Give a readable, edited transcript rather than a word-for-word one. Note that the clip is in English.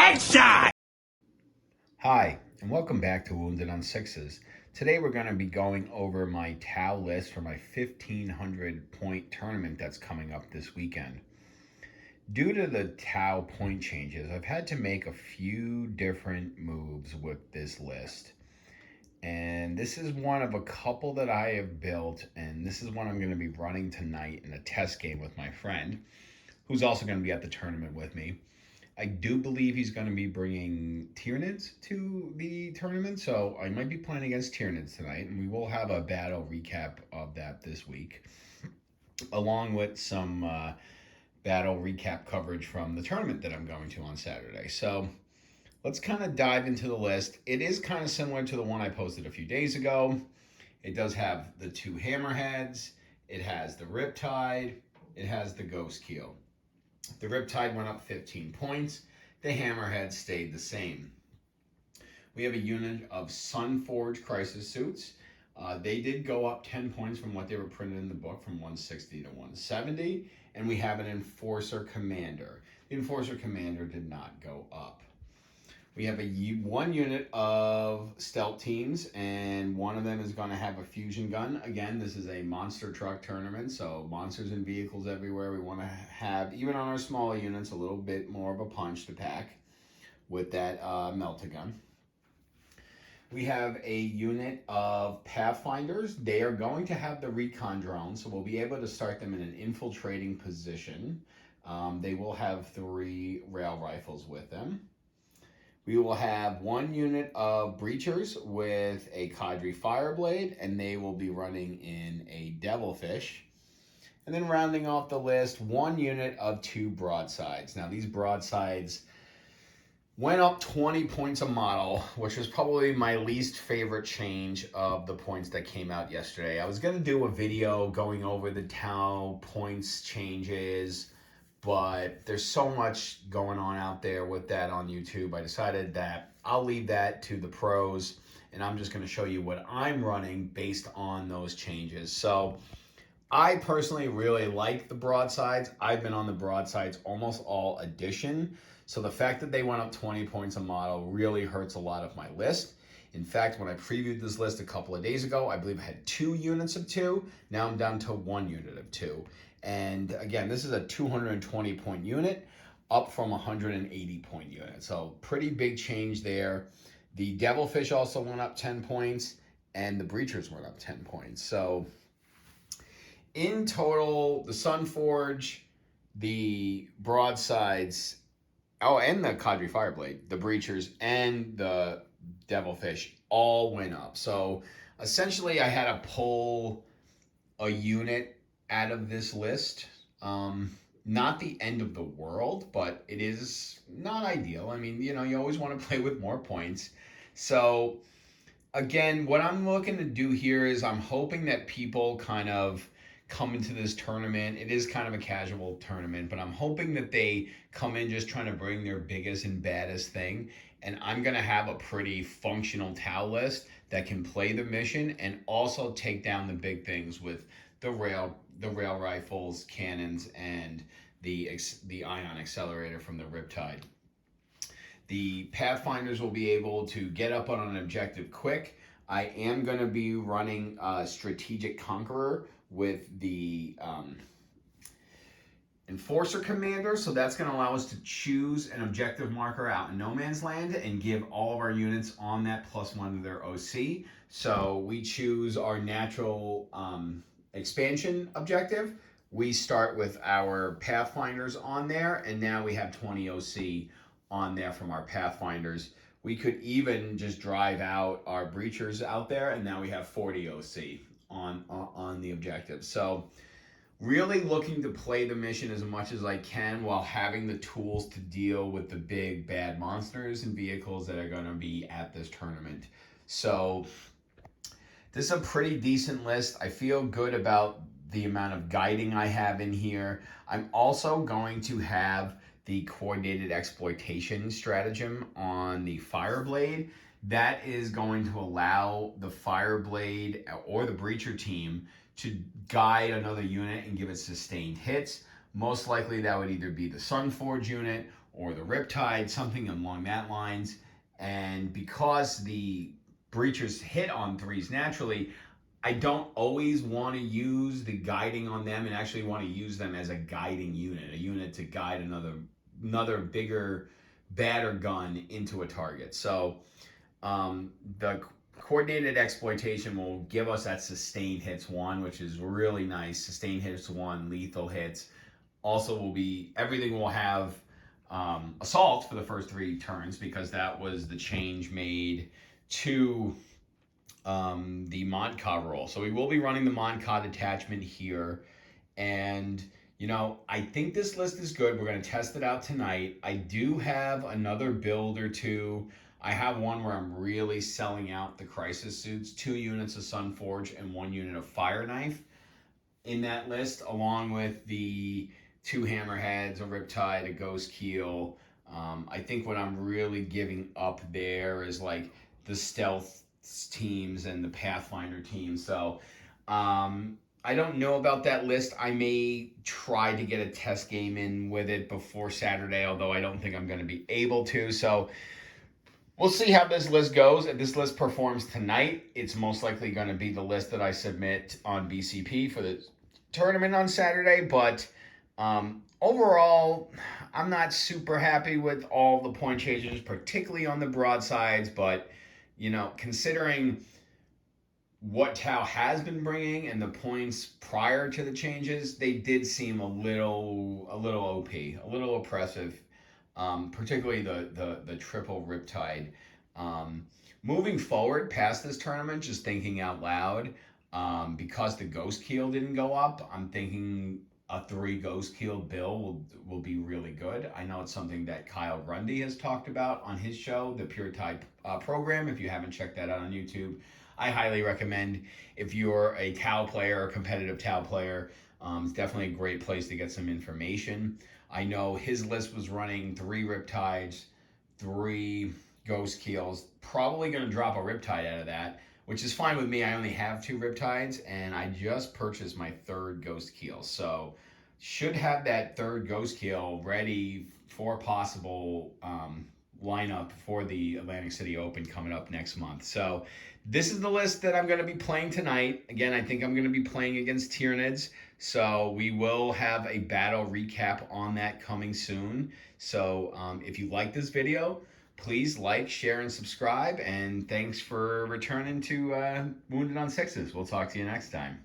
Headshot! Hi, and welcome back to Wounded on Sixes. Today we're going to be going over my Tau list for my 1,500 point tournament that's coming up this weekend. Due to the Tau point changes, I've had to make a few different moves with this list. And this is one of a couple that I have built, and this is one I'm going to be running tonight in a test game with my friend, who's also going to be at the tournament with me. I do believe he's going to be bringing Tyranids to the tournament, so I might be playing against Tyranids tonight, and we will have a battle recap of that this week, along with some battle recap coverage from the tournament that I'm going to on Saturday. So let's kind of dive into the list. It is kind of similar to the one I posted a few days ago. It does have the two hammerheads, it has the Riptide, it has the Ghost Keel. The Riptide went up 15 points. The Hammerhead stayed the same. We have a unit of Sunforge Crisis Suits. They did go up 10 points from what they were printed in the book, from 160 to 170. And we have an Enforcer Commander. The Enforcer Commander did not go up. We have one unit of stealth teams, and one of them is going to have a fusion gun. Again, this is a monster truck tournament, so monsters and vehicles everywhere. We want to have, even on our smaller units, a little bit more of a punch to pack with that melt-a-gun. We have a unit of Pathfinders. They are going to have the recon drone, so we'll be able to start them in an infiltrating position. They will have 3 rail rifles with them. We will have one unit of Breachers with a Cadre Fireblade, and they will be running in a Devilfish. And then rounding off the list, one unit of 2 Broadsides. Now these Broadsides went up 20 points a model, which was probably my least favorite change of the points that came out yesterday. I was going to do a video going over the Tau points changes, but there's so much going on out there with that on YouTube. I decided that I'll leave that to the pros, and I'm just going to show you what I'm running based on those changes. So I personally really like the Broadsides. I've been on the Broadsides almost all edition. So the fact that they went up 20 points a model really hurts a lot of my list. In fact, when I previewed this list a couple of days ago, I believe I had 2 units of 2. Now I'm down to 1 unit of 2. And again, this is a 220 point unit up from a 180 point unit. So pretty big change there. The Devilfish also went up 10 points, and the Breachers went up 10 points. So in total, the Sunforge, the Broadsides, and the Cadre Fireblade, the Breachers, and the Devilfish all went up. So essentially I had to pull a unit out of this list. Not the end of the world, but it is not ideal. I mean, you know, you always want to play with more points. So again, what I'm looking to do here is I'm hoping that people kind of come into this tournament. It is kind of a casual tournament, but I'm hoping that they come in just trying to bring their biggest and baddest thing. And I'm going to have a pretty functional Tau list that can play the mission and also take down the big things with the rail rifles, cannons, and the ion accelerator from the Riptide. The Pathfinders will be able to get up on an objective quick. I am going to be running Strategic Conqueror with the Enforcer Commander, so that's going to allow us to choose an objective marker out in no man's land and give all of our units on that +1 to their OC. So we choose our natural expansion objective. We start with our Pathfinders on there, and now we have 20 OC on there from our Pathfinders. We could even just drive out our Breachers out there, and now we have 40 OC on the objective. So really looking to play the mission as much as I can while having the tools to deal with the big bad monsters and vehicles that are going to be at this tournament. So this is a pretty decent list. I feel good about the amount of guiding I have in here. I'm also going to have the coordinated exploitation stratagem on the Fireblade. That is going to allow the Fireblade or the Breacher team to guide another unit and give it sustained hits. Most likely that would either be the Sunforge unit or the Riptide, something along that lines. And because the breachers hit on threes naturally, I don't always want to use the guiding on them and actually want to use them as a guiding unit, a unit to guide another bigger, badder gun into a target. So the coordinated exploitation will give us that sustained hits one, which is really nice. Sustained hits one, lethal hits. Also, will be everything will have assault for the first 3 turns because that was the change made to the Mod Cod roll. So we will be running the Mod Cod attachment here. And, I think this list is good. We're going to test it out tonight. I do have another build or two. I have one where I'm really selling out the Crisis suits, 2 units of Sunforge and 1 unit of Fire Knife in that list, along with the 2 Hammerheads, a Riptide, a Ghost Keel. I think what I'm really giving up there is like the stealth teams and the Pathfinder teams. So I don't know about that list. I may try to get a test game in with it before Saturday, although I don't think I'm going to be able to. So we'll see how this list goes. If this list performs tonight, it's most likely going to be the list that I submit on BCP for the tournament on Saturday. But overall, I'm not super happy with all the point changes, particularly on the broadsides. But, considering what Tau has been bringing and the points prior to the changes, they did seem a little OP, a little oppressive. Particularly the triple Riptide. Moving forward past this tournament, just thinking out loud, because the Ghost Keel didn't go up, I'm thinking a 3 Ghost Keel bill will be really good. I know it's something that Kyle Grundy has talked about on his show, the Pure Tide program. If you haven't checked that out on YouTube, I highly recommend. If you're a Tau player, a competitive Tau player, it's definitely a great place to get some information. I know his list was running 3 Riptides, 3 Ghost Keels. Probably going to drop a Riptide out of that, which is fine with me. I only have 2 Riptides, and I just purchased my 3rd Ghost Keel. So should have that 3rd Ghost Keel ready for possible lineup for the Atlantic City Open coming up next month. So this is the list that I'm going to be playing tonight. Again, I think I'm going to be playing against Tyranids. So we will have a battle recap on that coming soon. So if you like this video, please like, share, and subscribe. And thanks for returning to Wounded on Sixes. We'll talk to you next time.